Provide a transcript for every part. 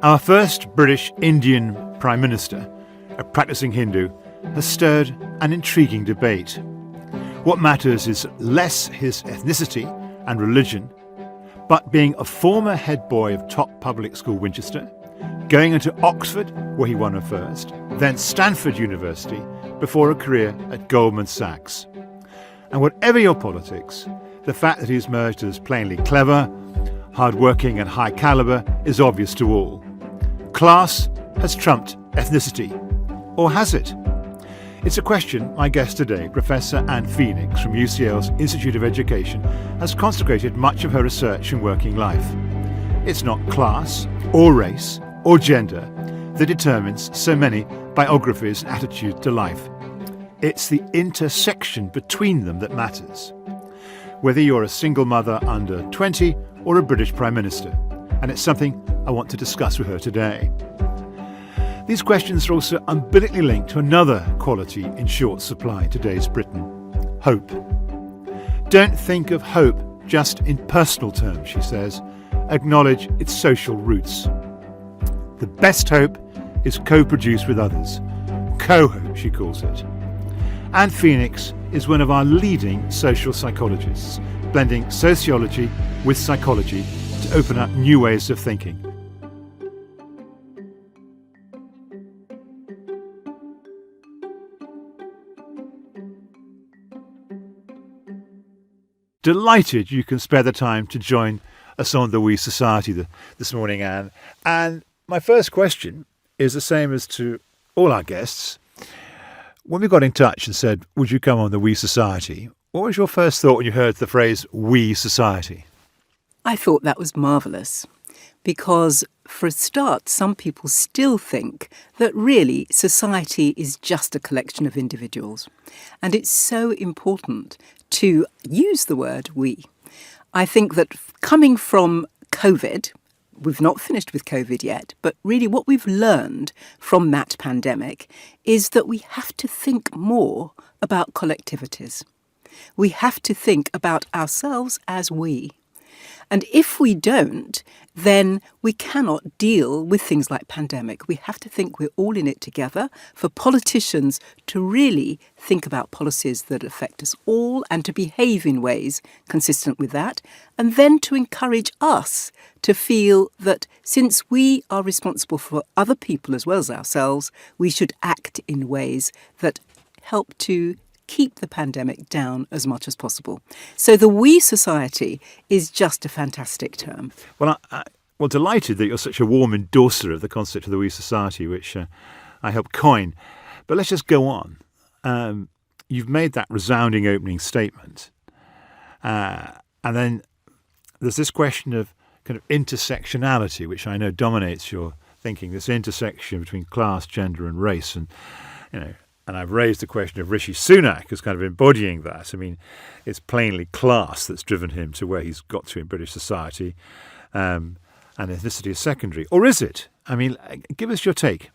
Our first British Indian Prime Minister, a practicing Hindu, has stirred an intriguing debate. What matters is less his ethnicity and religion, but being a former head boy of top public school Winchester, going into Oxford, where he won a first, then Stanford University, before a career at Goldman Sachs. And whatever your politics, the fact that he's emerged as plainly clever, hard-working and high calibre is obvious to all. Class has trumped ethnicity. Or has it? It's a question my guest today, Professor Ann Phoenix from UCL's Institute of Education, has consecrated much of her research and working life. It's not class, or race, or gender that determines so many biographies and attitudes to life. It's the intersection between them that matters. Whether you're a single mother under 20 or a British Prime Minister, and it's something I want to discuss with her today. These questions are also umbilically linked to another quality in short supply in today's Britain: hope. Don't think of hope just in personal terms, she says. Acknowledge its social roots. The best hope is co-produced with others. Co-hope, she calls it. Ann Phoenix is one of our leading social psychologists, blending sociology with psychology to open up new ways of thinking. Delighted you can spare the time to join us on the We Society this morning, Anne. And my first question is the same as to all our guests. When we got in touch and said, would you come on the We Society, what was your first thought when you heard the phrase We Society? I thought that was marvellous because, for a start, some people still think that really society is just a collection of individuals. And it's so important to use the word we. I think that coming from COVID, we've not finished with COVID yet, but really what we've learned from that pandemic is that we have to think more about collectivities. We have to think about ourselves as we. And if we don't, then we cannot deal with things like pandemic. We have to think we're all in it together. For politicians to really think about policies that affect us all and to behave in ways consistent with that. And then to encourage us to feel that since we are responsible for other people as well as ourselves, we should act in ways that help to keep the pandemic down as much as possible. So the We Society is just a fantastic term. Well, I'm delighted that you're such a warm endorser of the concept of the We Society, which I helped coin. But let's just go on. You've made that resounding opening statement. And then there's this question of kind of intersectionality, which I know dominates your thinking, this intersection between class, gender and race. And, you know, and I've raised the question of Rishi Sunak as kind of embodying that. I mean, it's plainly class that's driven him to where he's got to in British society, and ethnicity is secondary. Or is it? I mean, give us your take.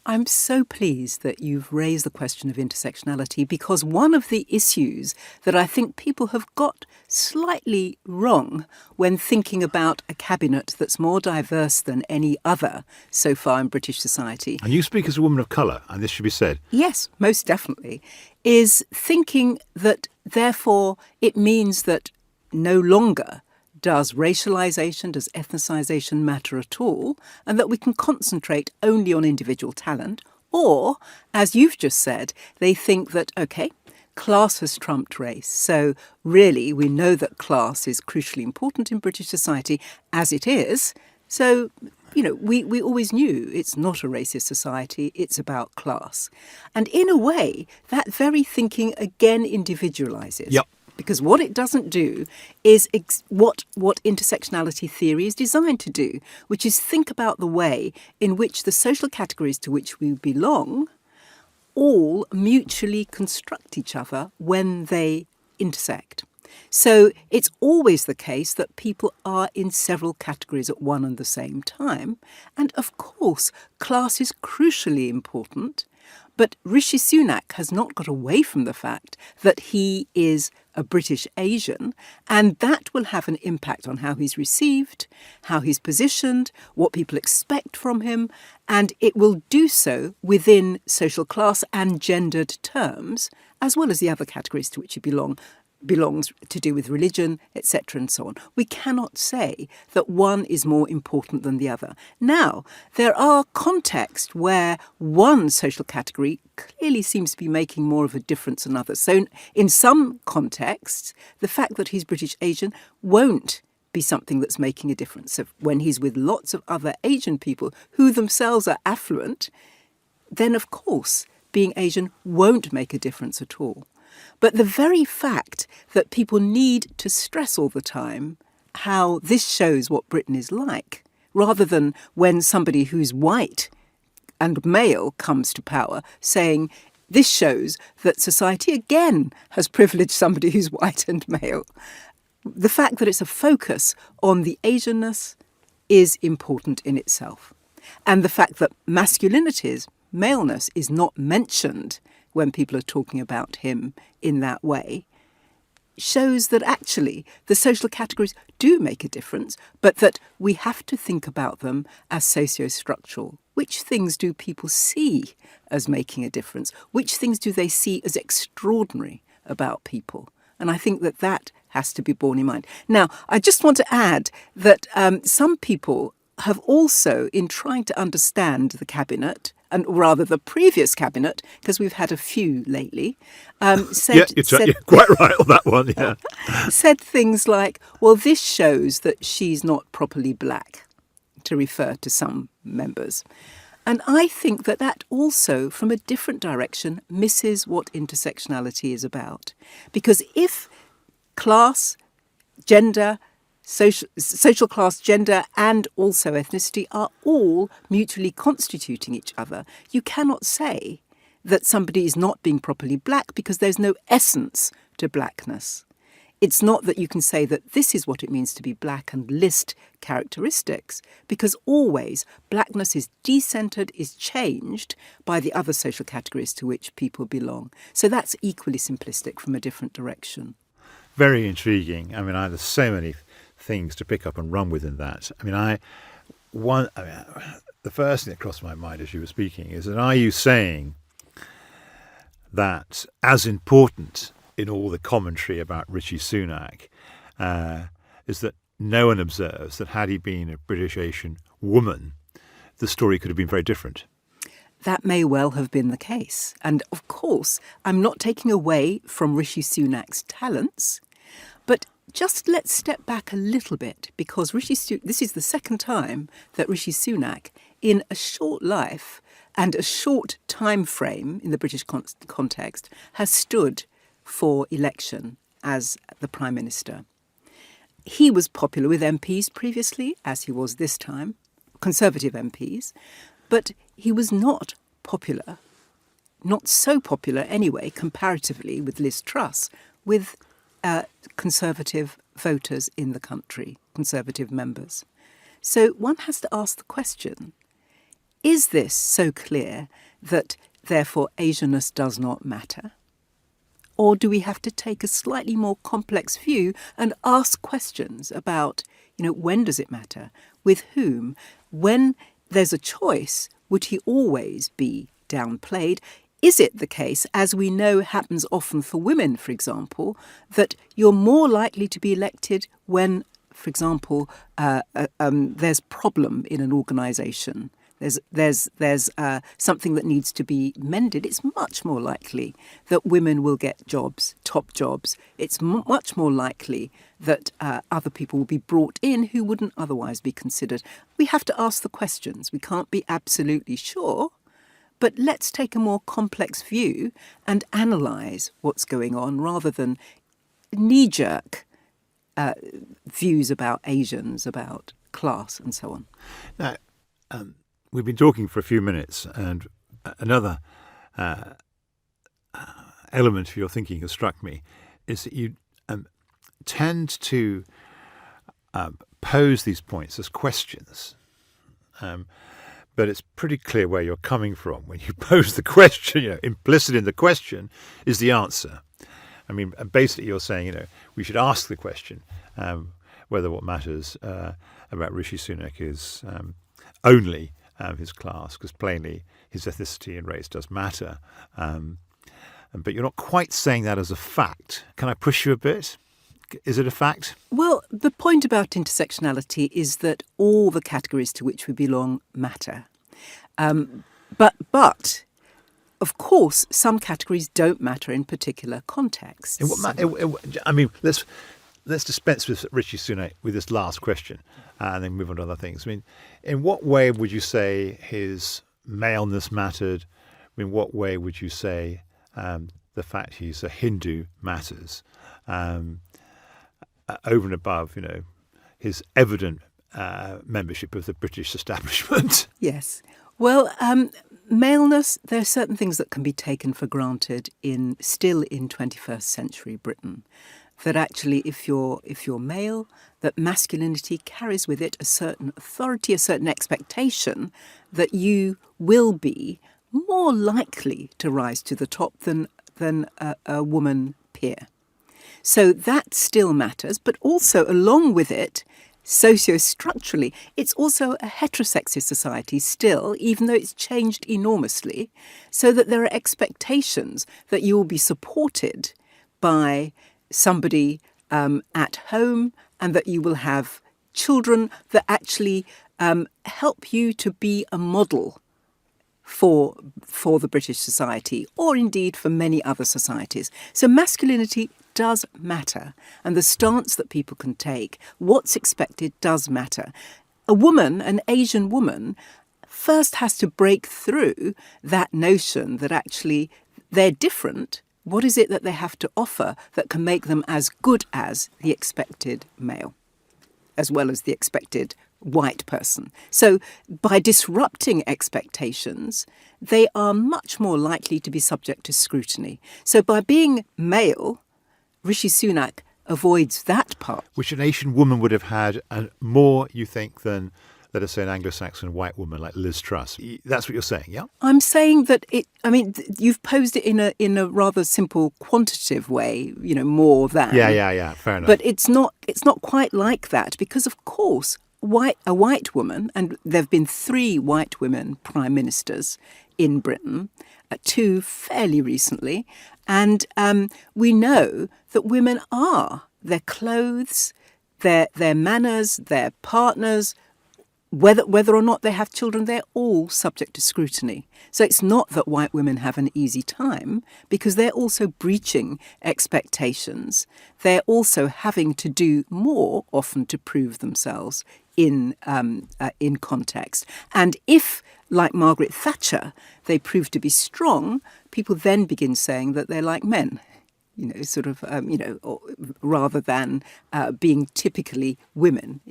I'm so pleased that you've raised the question of intersectionality because one of the issues that I think people have got slightly wrong when thinking about a cabinet that's more diverse than any other so far in British society. And you speak as a woman of colour, and this should be said. Yes, most definitely. Is thinking that therefore it means that no longer does racialisation, does ethnicisation matter at all, and that we can concentrate only on individual talent, or, as you've just said, they think that, OK, class has trumped race. So really, we know that class is crucially important in British society, as it is. So, you know, we always knew it's not a racist society, it's about class. And in a way, that very thinking again individualises. Yep. Because what it doesn't do is what intersectionality theory is designed to do, which is think about the way in which the social categories to which we belong all mutually construct each other when they intersect. So it's always the case that people are in several categories at one and the same time. And of course, class is crucially important. But Rishi Sunak has not got away from the fact that he is a British Asian, and that will have an impact on how he's received, how he's positioned, what people expect from him, and it will do so within social class and gendered terms, as well as the other categories to which he belongs to do with religion, etc. and so on. We cannot say that one is more important than the other. Now, there are contexts where one social category clearly seems to be making more of a difference than others. So in some contexts, the fact that he's British Asian won't be something that's making a difference. So when he's with lots of other Asian people who themselves are affluent, then of course being Asian won't make a difference at all. But the very fact that people need to stress all the time how this shows what Britain is like, rather than when somebody who's white and male comes to power saying this shows that society again has privileged somebody who's white and male. The fact that it's a focus on the Asianness is important in itself. And the fact that masculinities, maleness, is not mentioned when people are talking about him in that way, shows that actually the social categories do make a difference, but that we have to think about them as socio-structural. Which things do people see as making a difference? Which things do they see as extraordinary about people? And I think that that has to be borne in mind. Now, I just want to add that some people have also, in trying to understand the cabinet, and rather the previous cabinet, because we've had a few lately, said... You're quite right on that one, yeah. Said things like, well, this shows that she's not properly black, to refer to some members. And I think that that also, from a different direction, misses what intersectionality is about. Because if class, gender, social class, gender, and also ethnicity are all mutually constituting each other, you cannot say that somebody is not being properly black because there's no essence to blackness. It's not that you can say that this is what it means to be black and list characteristics, because always blackness is decentered, is changed by the other social categories to which people belong. So that's equally simplistic from a different direction. Very intriguing. I mean, there's so many things to pick up and run with in that. The first thing that crossed my mind as you were speaking is that are you saying that as important in all the commentary about Rishi Sunak is that no one observes that had he been a British Asian woman, the story could have been very different? That may well have been the case. And of course, I'm not taking away from Rishi Sunak's talents, but just let's step back a little bit, because this is the second time that Rishi Sunak, in a short life and a short time frame in the British context, has stood for election as the Prime Minister. He was popular with MPs previously, as he was this time, Conservative MPs, but he was not popular, not so popular anyway, comparatively with Liz Truss, with Conservative voters in the country, Conservative members. So one has to ask the question, is this so clear that therefore Asianness does not matter? Or do we have to take a slightly more complex view and ask questions about, when does it matter? With whom? When there's a choice, would he always be downplayed? Is it the case, as we know happens often for women, for example, that you're more likely to be elected when, for example, there's problem in an organisation? There's something that needs to be mended. It's much more likely that women will get jobs, top jobs. It's much more likely that other people will be brought in who wouldn't otherwise be considered. We have to ask the questions. We can't be absolutely sure, but let's take a more complex view and analyse what's going on rather than knee-jerk views about Asians, about class and so on. Now, we've been talking for a few minutes, and another element of your thinking has struck me, is that you tend to pose these points as questions. but it's pretty clear where you're coming from when you pose the question. Implicit in the question is the answer. I mean, basically you're saying, we should ask the question whether what matters about Rishi Sunak is only his class, because plainly his ethnicity and race does matter. But you're not quite saying that as a fact. Can I push you a bit? Is it a fact? Well, the point about intersectionality is that all the categories to which we belong matter. But of course, some categories don't matter in particular contexts. Let's dispense with Rishi Sunak with this last question and then move on to other things. I mean, in what way would you say his maleness mattered? In what way would you say the fact he's a Hindu matters? Over and above, his evident membership of the British establishment. Yes. Well, maleness, there are certain things that can be taken for granted still in 21st century Britain. That actually, if you're male, that masculinity carries with it a certain authority, a certain expectation that you will be more likely to rise to the top than a woman peer. So that still matters, but also along with it, socio-structurally, it's also a heterosexist society still, even though it's changed enormously, so that there are expectations that you will be supported by somebody at home and that you will have children that actually help you to be a model for the British society, or indeed for many other societies. So masculinity does matter, and the stance that people can take, what's expected, does matter. A woman, an Asian woman, first has to break through that notion that actually they're different. What is it that they have to offer that can make them as good as the expected male, as well as the expected white person? So by disrupting expectations, they are much more likely to be subject to scrutiny. So by being male, Rishi Sunak avoids that part. Which an Asian woman would have had more, you think, than, let us say, an Anglo-Saxon white woman like Liz Truss. That's what you're saying, yeah? I'm saying that you've posed it in a rather simple quantitative way, more than. Yeah, fair enough. But it's not quite like that, because of course a white woman, and there have been 3 white women prime ministers in Britain, 2 fairly recently, and we know that women are their clothes, their manners, their partners, whether or not they have children, they're all subject to scrutiny. So it's not that white women have an easy time, because they're also breaching expectations. They're also having to do more often to prove themselves in context. And if, like Margaret Thatcher, they prove to be strong, people then begin saying that they're like men. Rather than being typically women,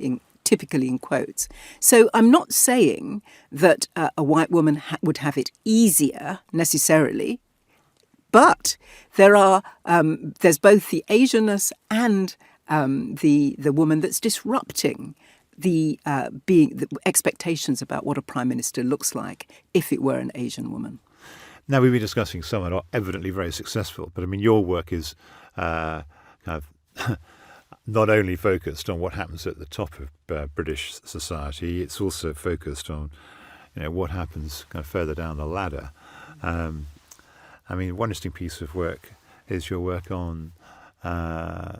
typically in quotes. So I'm not saying that a white woman would have it easier necessarily, but there's both the Asianness and the woman that's disrupting the expectations about what a prime minister looks like if it were an Asian woman. Now, we've been discussing someone evidently very successful, but I mean, your work is kind of not only focused on what happens at the top of British society, it's also focused on, what happens kind of further down the ladder. One interesting piece of work is your work on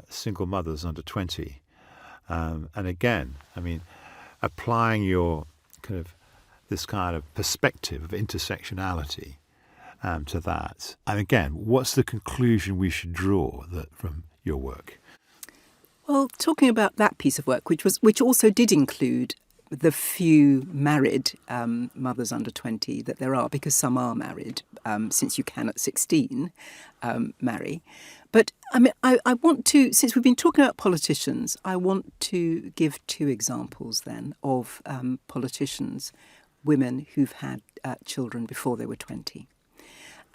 single mothers under 20. And again, applying your this kind of perspective of intersectionality to that. And again, what's the conclusion we should draw from your work? Well, talking about that piece of work, which also did include the few married mothers under 20 that there are, because some are married, since you can at 16 marry. But I want to, since we've been talking about politicians, I want to give 2 examples then of politicians, women who've had children before they were 20.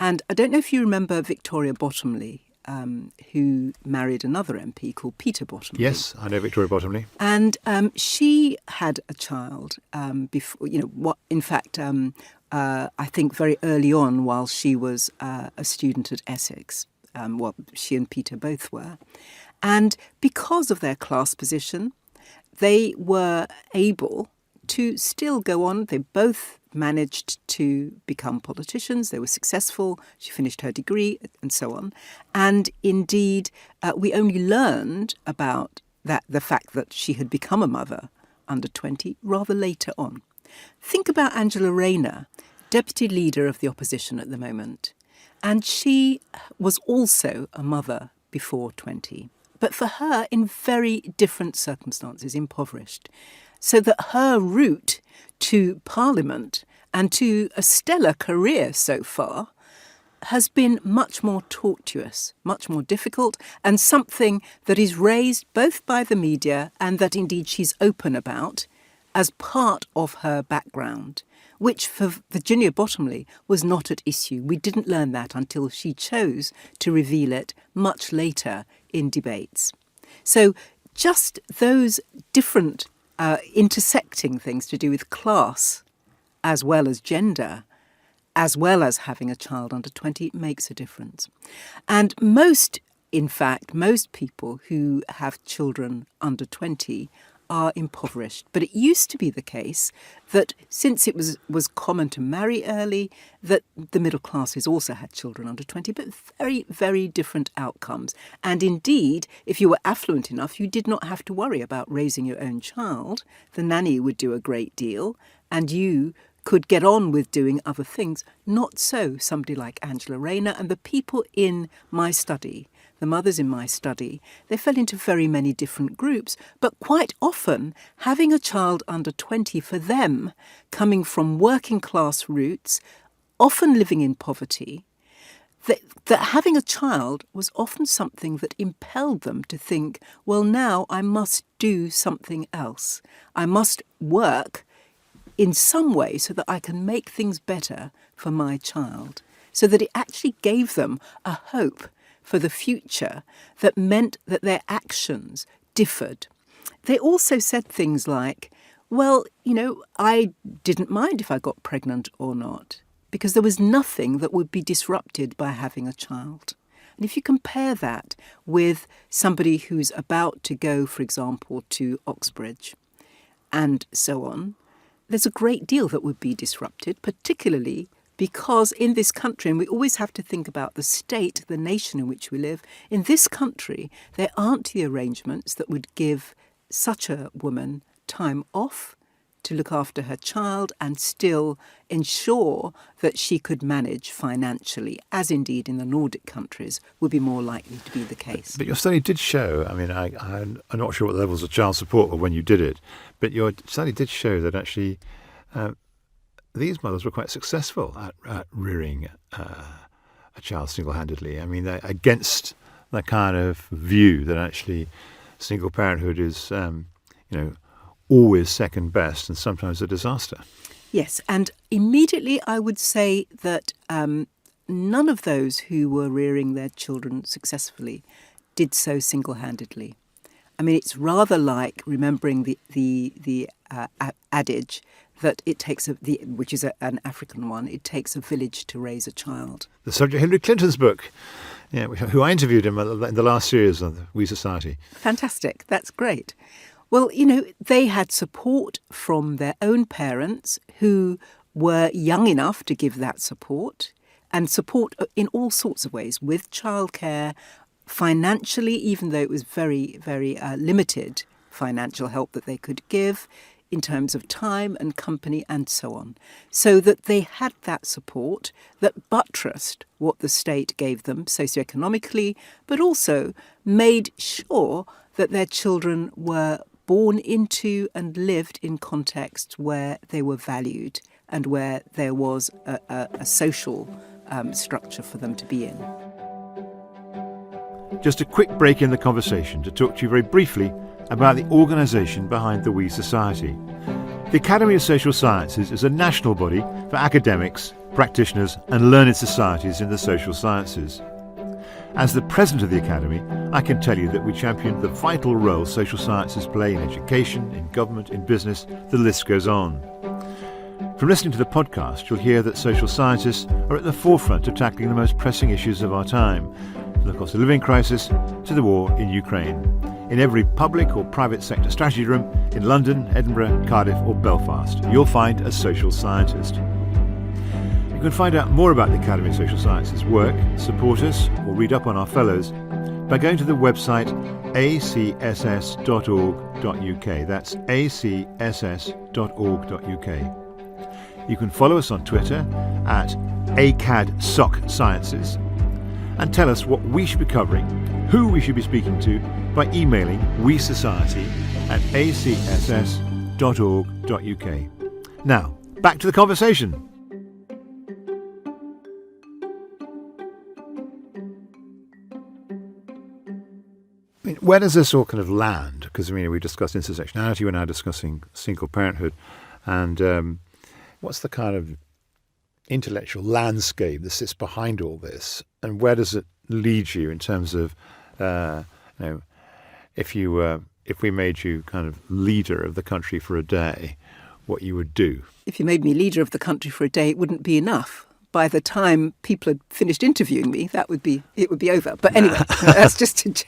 And I don't know if you remember Victoria Bottomley, who married another MP called Peter Bottomley. Yes, I know Victoria Bottomley. And she had a child before, in fact, I think very early on while she was a student at Essex. She and Peter both were. And because of their class position, they were able to still go on. They both managed to become politicians. They were successful. She finished her degree and so on. And indeed, we only learned about the fact that she had become a mother under 20 rather later on. Think about Angela Rayner, deputy leader of the opposition at the moment. And she was also a mother before 20. But for her, in very different circumstances, impoverished. So that her route to Parliament and to a stellar career so far has been much more tortuous, much more difficult, and something that is raised both by the media and that indeed she's open about as part of her background, which for Virginia Bottomley was not at issue. We didn't learn that until she chose to reveal it much later in debates. So just those different intersecting things to do with class as well as gender, as well as having a child under 20, makes a difference. And most people who have children under 20 are impoverished. But it used to be the case that since it was common to marry early, that the middle classes also had children under 20, but very, very different outcomes. And indeed, if you were affluent enough, you did not have to worry about raising your own child. The nanny would do a great deal, and you could get on with doing other things. Not so somebody like Angela Rayner and the people in my study. The mothers in my study, they fell into very many different groups, but quite often having a child under 20 for them, coming from working class roots, often living in poverty, that having a child was often something that impelled them to think, well, now I must do something else. I must work in some way so that I can make things better for my child, so that it actually gave them a hope for the future that meant that their actions differed. They also said things like, well, I didn't mind if I got pregnant or not, because there was nothing that would be disrupted by having a child. And if you compare that with somebody who's about to go, for example, to Oxbridge and so on, there's a great deal that would be disrupted, particularly because in this country, and we always have to think about the state, the nation in which we live, in this country, there aren't the arrangements that would give such a woman time off to look after her child and still ensure that she could manage financially, as indeed in the Nordic countries would be more likely to be the case. But your study did show, I'm not sure what the levels of child support were when you did it, but your study did show that actually these mothers were quite successful at rearing a child single-handedly. They're against the kind of view that actually single parenthood is, always second best and sometimes a disaster. Yes, and immediately I would say that none of those who were rearing their children successfully did so single-handedly. It's rather like remembering the adage that it takes which is an African one, it takes a village to raise a child. The subject of Hillary Clinton's book, who I interviewed in the last series of We Society. Fantastic, that's great. Well, they had support from their own parents who were young enough to give that support, and support in all sorts of ways, with childcare, financially, even though it was very, very limited financial help that they could give in terms of time and company and so on. So that they had that support that buttressed what the state gave them socioeconomically, but also made sure that their children were born into and lived in contexts where they were valued and where there was a social structure for them to be in. Just a quick break in the conversation to talk to you very briefly about the organisation behind the We Society. The Academy of Social Sciences is a national body for academics, practitioners and learned societies in the social sciences. As the president of the Academy, I can tell you that we champion the vital role social sciences play in education, in government, in business. The list goes on. From listening to the podcast, you'll hear that social scientists are at the forefront of tackling the most pressing issues of our time, from the cost of living crisis to the war in Ukraine. In every public or private sector strategy room in London, Edinburgh, Cardiff or Belfast, you'll find a social scientist. You can find out more about the Academy of Social Sciences work, support us or read up on our fellows by going to the website acss.org.uk. That's acss.org.uk. You can follow us on Twitter at ACADSocSciences and tell us what we should be covering, who we should be speaking to by emailing wesociety@acss.org.uk. Now, back to the conversation. Where does this all kind of land? Because, we discussed intersectionality, we're now discussing single parenthood. And what's the kind of intellectual landscape that sits behind all this? And where does it lead you in terms of, if we made you kind of leader of the country for a day, what you would do? If you made me leader of the country for a day, it wouldn't be enough. By the time people had finished interviewing me, it would be over. But anyway, that's just a joke.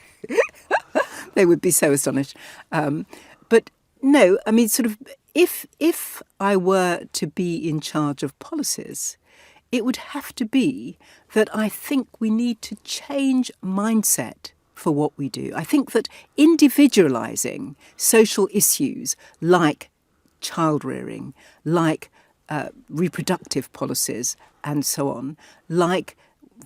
They would be so astonished. But no, if I were to be in charge of policies, it would have to be that I think we need to change mindset for what we do. I think that individualising social issues like child rearing, like reproductive policies and so on, like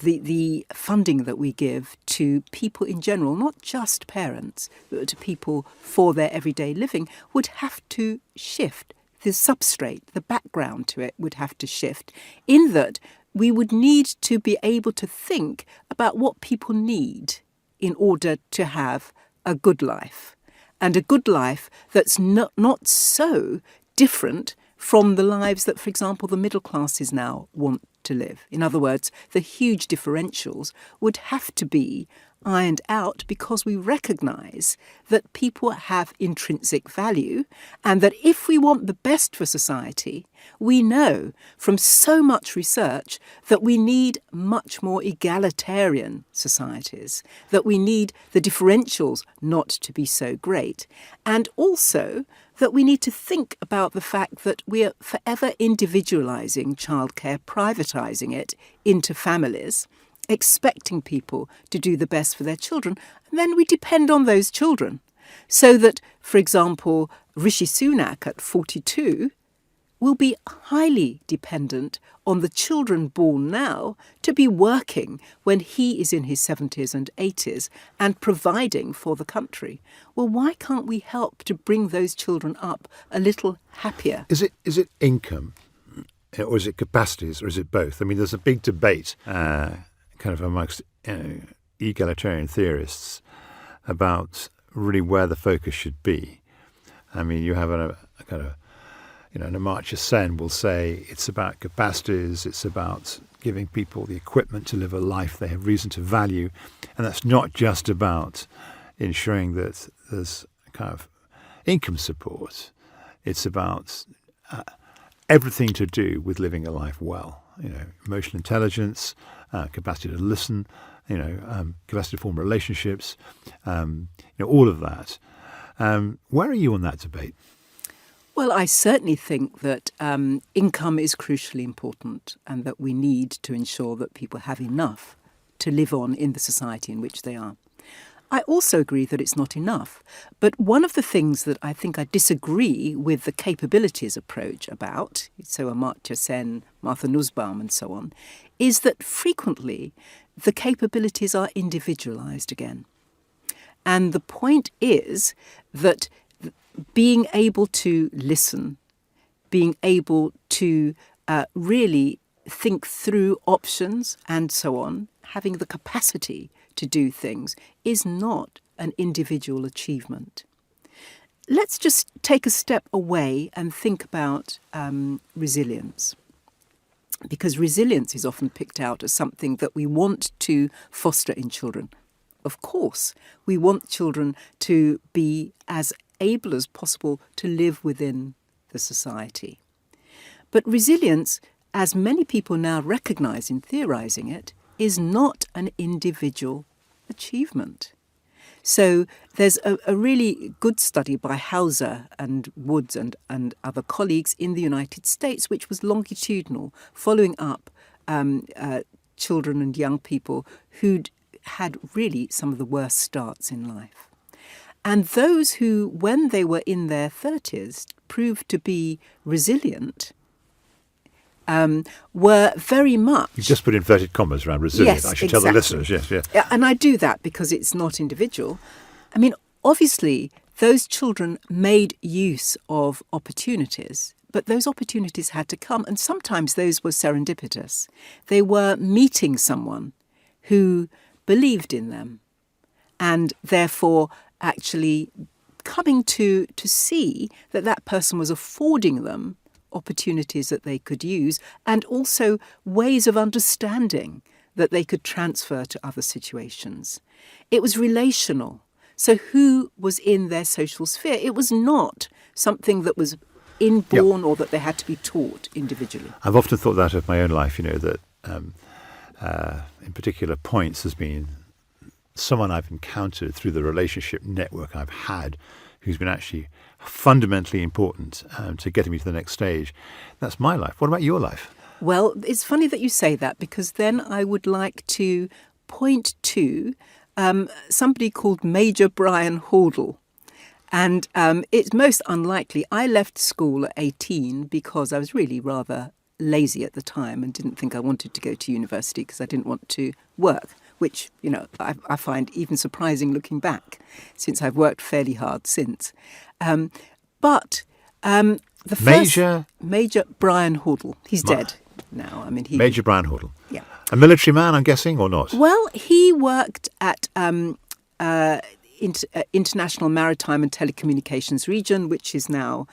the funding that we give to people in general, not just parents, but to people for their everyday living, would have to shift. The substrate, the background to it would have to shift, in that we would need to be able to think about what people need in order to have a good life, and a good life that's not so different from the lives that, for example, the middle classes now want to live. In other words, the huge differentials would have to be ironed out, because we recognise that people have intrinsic value, and that if we want the best for society, we know from so much research that we need much more egalitarian societies, that we need the differentials not to be so great, and also that we need to think about the fact that we are forever individualising childcare, privatising it into families, expecting people to do the best for their children, and then we depend on those children. So that, for example, Rishi Sunak at 42 will be highly dependent on the children born now to be working when he is in his 70s and 80s and providing for the country. Well, why can't we help to bring those children up a little happier? Is it income, or is it capacities, or is it both? There's a big debate kind of amongst egalitarian theorists about really where the focus should be. You have a kind of, Amartya Sen will say it's about capacities, it's about giving people the equipment to live a life they have reason to value, and that's not just about ensuring that there's kind of income support. It's about everything to do with living a life well. Emotional intelligence, capacity to listen, capacity to form relationships, all of that. Where are you on that debate? Well, I certainly think that income is crucially important, and that we need to ensure that people have enough to live on in the society in which they are. I also agree that it's not enough. But one of the things that I think I disagree with the capabilities approach about, so Amartya Sen, Martha Nussbaum and so on, is that frequently the capabilities are individualised again. And the point is that being able to listen, being able to really think through options and so on, having the capacity to do things, is not an individual achievement. Let's just take a step away and think about resilience. because resilience is often picked out as something that we want to foster in children. Of course, we want children to be as able as possible to live within the society. But resilience, as many people now recognise in theorising it, is not an individual achievement. So there's a really good study by Hauser and Woods and other colleagues in the United States, which was longitudinal, following up children and young people who'd had really some of the worst starts in life. And those who, when they were in their 30s, proved to be resilient were very much... You just put inverted commas around resilient. Yes, I should exactly. tell the listeners, yes, yeah. Yeah, and I do that because it's not individual. I mean, obviously, those children made use of opportunities, but those opportunities had to come, and sometimes those were serendipitous. They were meeting someone who believed in them, and therefore actually coming to see that that person was affording them opportunities that they could use, and also ways of understanding that they could transfer to other situations. It was relational. So who was in their social sphere? It was not something that was inborn or that they had to be taught individually. I've often thought that of my own life, that in particular points has been someone I've encountered through the relationship network I've had who's been actually fundamentally important to getting me to the next stage. That's my life. What about your life? Well, it's funny that you say that, because then I would like to point to somebody called Major Brian Hordle. And it's most unlikely. I left school at 18 because I was really rather lazy at the time and didn't think I wanted to go to university because I didn't want to work, which, I find even surprising looking back, since I've worked fairly hard since. But the first... Major Brian Hordle. He's dead now. Major Brian Hordle. Yeah. A military man, I'm guessing, or not? Well, he worked at International Maritime and Telecommunications Region, which is now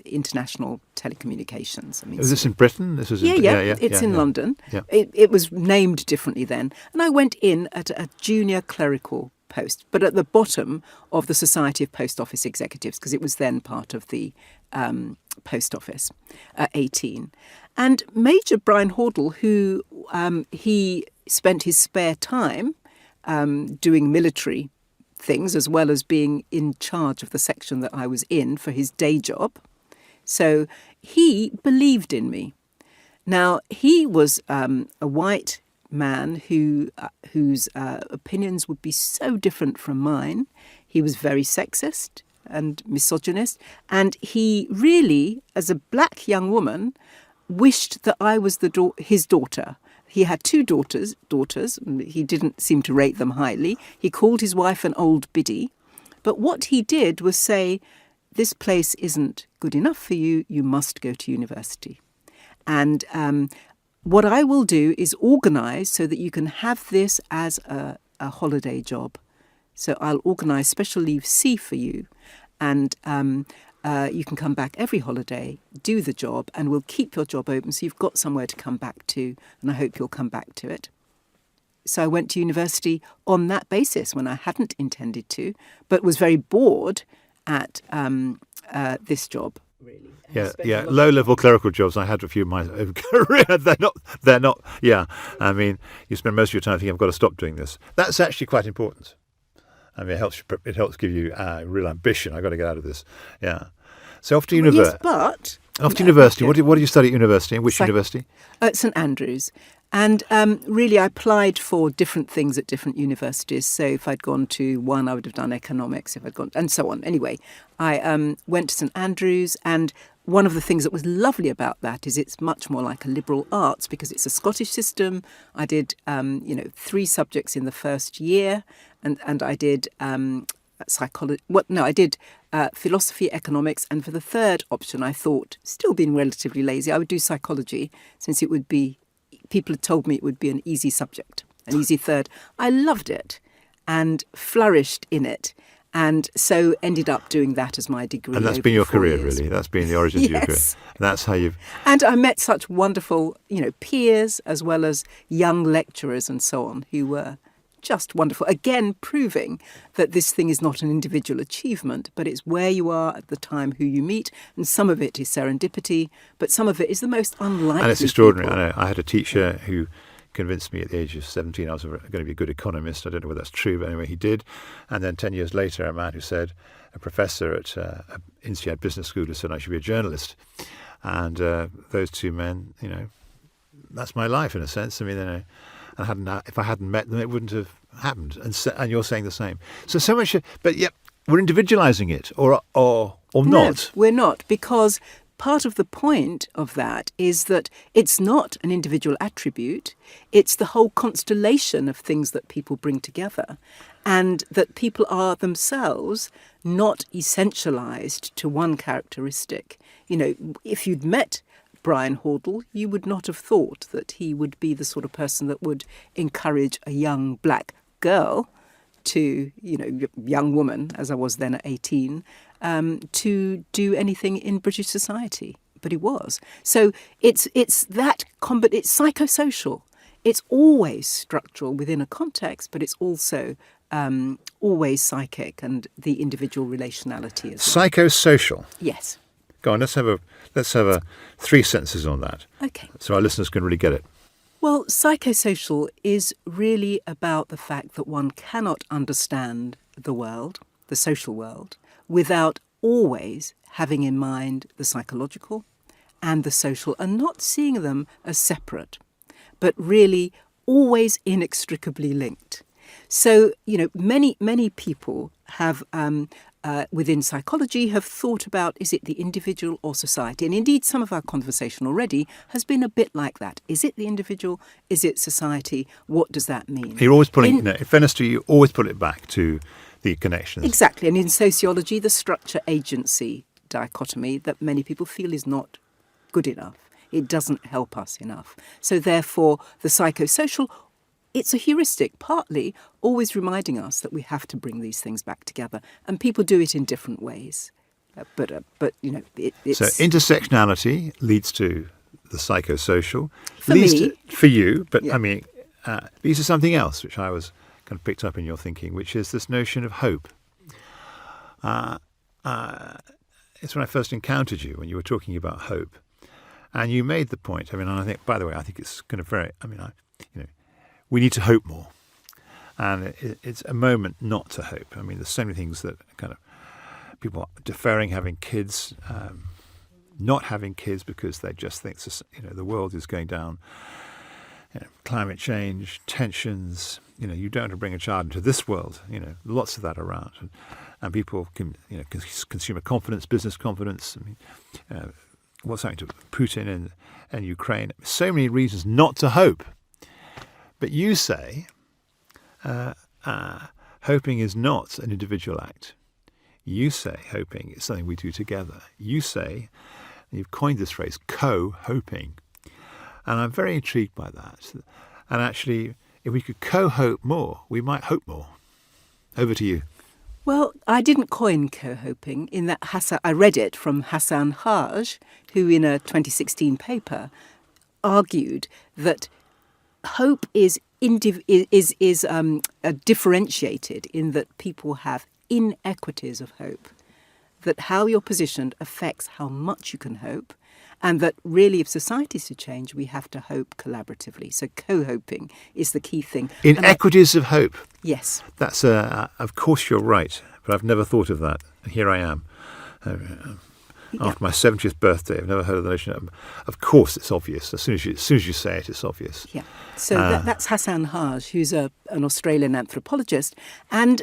international telecommunications. Was this in Britain? This was It's in London. Yeah. It was named differently then. And I went in at a junior clerical post, but at the bottom of the Society of Post Office Executives, because it was then part of the Post Office at 18. And Major Brian Hordle, who he spent his spare time doing military things as well as being in charge of the section that I was in for his day job. So he believed in me. Now, he was a white man whose opinions would be so different from mine. He was very sexist and misogynist, and he really, as a black young woman, wished that I was his daughter. He had two daughters. He didn't seem to rate them highly. He called his wife an old biddy. But what he did was say, this place isn't good enough for you. You must go to university. And what I will do is organise so that you can have this as a holiday job. So I'll organise special leave C for you. And you can come back every holiday, do the job, and we'll keep your job open so you've got somewhere to come back to, and I hope you'll come back to it. So I went to university on that basis when I hadn't intended to, but was very bored at this job. Really. Yeah. Low-level clerical jobs. I had a few in my career. They're not. Yeah. I mean, you spend most of your time thinking, I've got to stop doing this. That's actually quite important. I mean, it helps give you real ambition. I've got to get out of this. Yeah. So off to university. Yes, but... Off to university. What did you study at university? In which university? At St Andrews. And really, I applied for different things at different universities. So if I'd gone to one, I would have done economics. If I'd gone... And so on. Anyway, I went to St Andrews, and one of the things that was lovely about that is it's much more like a liberal arts because it's a Scottish system. I did, 3 subjects in the first year, and I did psychology. I did philosophy, economics, and for the third option, I thought, still being relatively lazy, I would do psychology, since it would be. People had told me it would be an easy subject, an easy third. I loved it and flourished in it. And so ended up doing that as my degree. And that's over been your 4 career, years. really. That's been the origins of your career. Yes. That's how you've... And I met such wonderful, peers as well as young lecturers and so on who were just wonderful. Again, proving that this thing is not an individual achievement, but it's where you are at the time, who you meet. And some of it is serendipity, but some of it is the most unlikely. And it's extraordinary. people. I know. I had a teacher who convinced me at the age of 17 I was going to be a good economist. I don't know whether that's true, but anyway, he did. And then 10 years later, a man who said, a professor at INSEAD Business School, who said I should be a journalist. And those two men, that's my life in a sense. I mean, if I hadn't met them, it wouldn't have happened. And you're saying the same. So much, but yet we're individualizing it, or not. No, we're not, because part of the point of that is that it's not an individual attribute, it's the whole constellation of things that people bring together, and that people are themselves not essentialized to one characteristic. If you'd met Brian Hordle, you would not have thought that he would be the sort of person that would encourage a young black girl to, young woman, as I was then at 18, to do anything in British society. But he was. So it's that, but it's psychosocial. It's always structural within a context, but it's also always psychic and the individual relationality as well. Psychosocial. Yes. Go on, let's have a 3 sentences on that. Okay. So our listeners can really get it. Well, psychosocial is really about the fact that one cannot understand the world, the social world, without always having in mind the psychological and the social, and not seeing them as separate, but really always inextricably linked. So, many people have within psychology have thought about, is it the individual or society? And indeed, some of our conversation already has been a bit like that. Is it the individual? Is it society? What does that mean? You're always pulling, in fairness to you, always put it back to the connections. Exactly. And in sociology, the structure-agency dichotomy that many people feel is not good enough. It doesn't help us enough. So therefore, the psychosocial, it's a heuristic, partly always reminding us that we have to bring these things back together. And people do it in different ways. But it's... So intersectionality leads to the psychosocial. For me. For you, but Yeah. I mean, leads to something else, which I was kind of picked up in your thinking, which is this notion of hope. It's when I first encountered you, when you were talking about hope. And you made the point, and I think, by the way, I think it's kind of we need to hope more. And it's a moment not to hope. There's so many things that kind of people are deferring having kids, not having kids because they just think, the world is going down. Climate change, tensions, you don't have to bring a child into this world, lots of that around. And people can, consumer confidence, business confidence, what's happening to Putin and Ukraine. So many reasons not to hope. But you say hoping is not an individual act. You say hoping is something we do together. You say, you've coined this phrase, co-hoping. And I'm very intrigued by that. And actually, if we could co-hope more, we might hope more. Over to you. Well, I didn't coin co-hoping in that I read it from Hassan Haj, who in a 2016 paper argued that hope is differentiated in that people have inequities of hope, that how you're positioned affects how much you can hope, and that really if society is to change, we have to hope collaboratively. So co-hoping is the key thing. Inequities of hope. Yes. That's, of course you're right, but I've never thought of that. And here I am. After my 70th birthday, I've never heard of the notion. Of course, it's obvious. As soon as you say it, it's obvious. Yeah. So that's Hassan Haj, who's an Australian anthropologist. And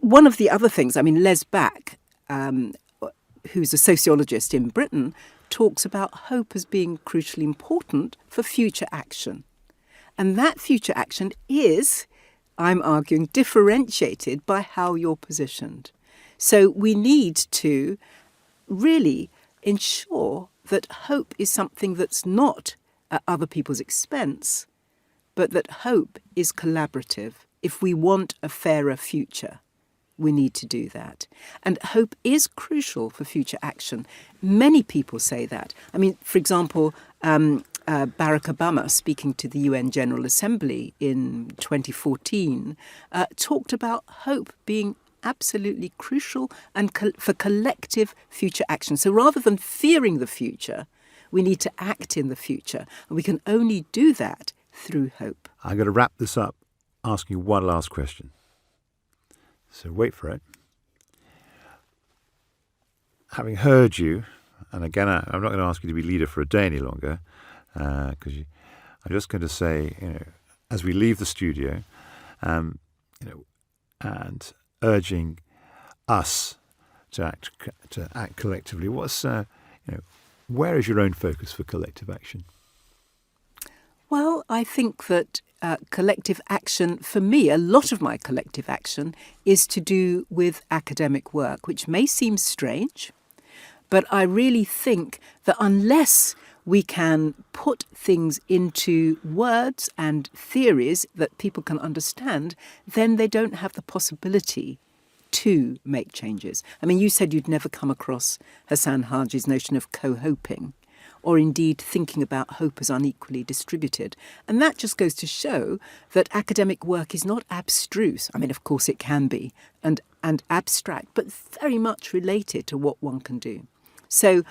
one of the other things, Les Back, who's a sociologist in Britain, talks about hope as being crucially important for future action. And that future action is, I'm arguing, differentiated by how you're positioned. So we need to really ensure that hope is something that's not at other people's expense, but that hope is collaborative if we want a fairer future. we need to do that. And hope is crucial for future action. Many people say that. I mean, for example, Barack Obama, speaking to the UN General Assembly in 2014, talked about hope being absolutely crucial and for collective future action. So rather than fearing the future, we need to act in the future. And we can only do that through hope. I'm going to wrap this up asking you one last question. So wait for it. Having heard you, and again, I'm not going to ask you to be leader for a day any longer, because I'm just going to say, as we leave the studio, and urging us to act collectively. Where is your own focus for collective action? Well, I think that collective action, for me, a lot of my collective action is to do with academic work, which may seem strange, but I really think that unless we can put things into words and theories that people can understand, then they don't have the possibility to make changes. I mean, you said you'd never come across Hassan Haji's notion of co-hoping, or indeed thinking about hope as unequally distributed. And that just goes to show that academic work is not abstruse. I mean, of course it can be, and abstract, but very much related to what one can do. So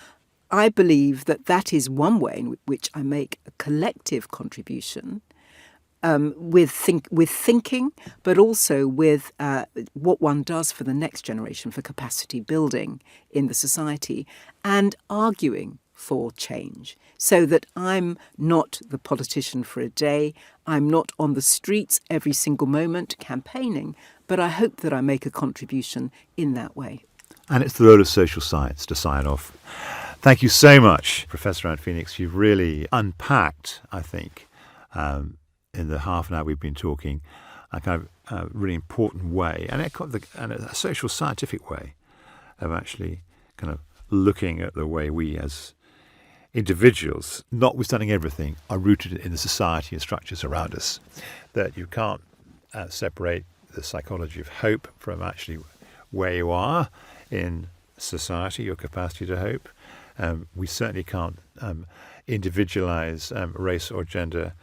I believe that that is one way in which I make a collective contribution with thinking, but also with what one does for the next generation, for capacity building in the society, and arguing for change, so that I'm not the politician for a day, I'm not on the streets every single moment campaigning, but I hope that I make a contribution in that way. And it's the role of social science to sign off. Thank you so much, Professor Ann Phoenix. You've really unpacked, I think, in the half an hour we've been talking, a kind of really important way, and a social scientific way of actually kind of looking at the way we as individuals, notwithstanding everything, are rooted in the society and structures around us. That you can't separate the psychology of hope from actually where you are in society, your capacity to hope. We certainly can't individualize race or gender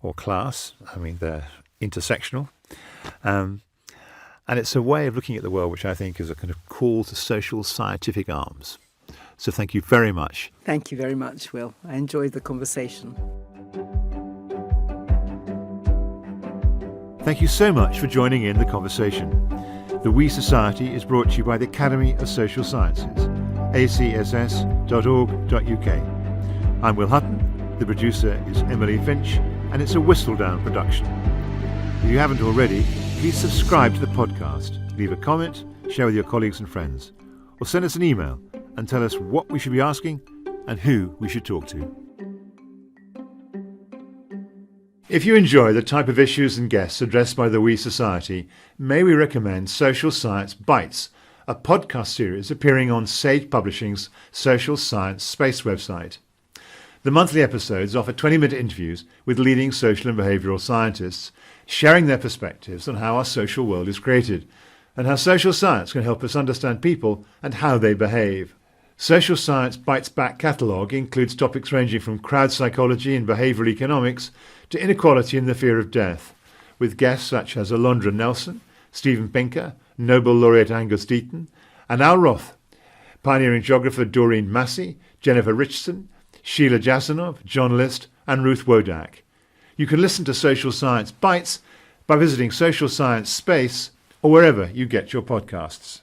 or class. I mean, they're intersectional. And it's a way of looking at the world which I think is a kind of call to social scientific arms. So thank you very much. Thank you very much, Will. I enjoyed the conversation. Thank you so much for joining in the conversation. The We Society is brought to you by the Academy of Social Sciences, acss.org.uk. I'm Will Hutton, the producer is Emily Finch, and it's a Whistledown production. If you haven't already, please subscribe to the podcast, leave a comment, share with your colleagues and friends, or send us an email and tell us what we should be asking and who we should talk to. If you enjoy the type of issues and guests addressed by the We Society, may we recommend Social Science Bites, a podcast series appearing on Sage Publishing's Social Science Space website. The monthly episodes offer 20-minute interviews with leading social and behavioural scientists, sharing their perspectives on how our social world is created and how social science can help us understand people and how they behave. Social Science Bites back catalogue includes topics ranging from crowd psychology and behavioural economics to inequality and the fear of death, with guests such as Alondra Nelson, Steven Pinker, Nobel laureate Angus Deaton, and Al Roth, pioneering geographer Doreen Massey, Jennifer Richardson, Sheila Jasanoff, John List, and Ruth Wodak. You can listen to Social Science Bites by visiting Social Science Space or wherever you get your podcasts.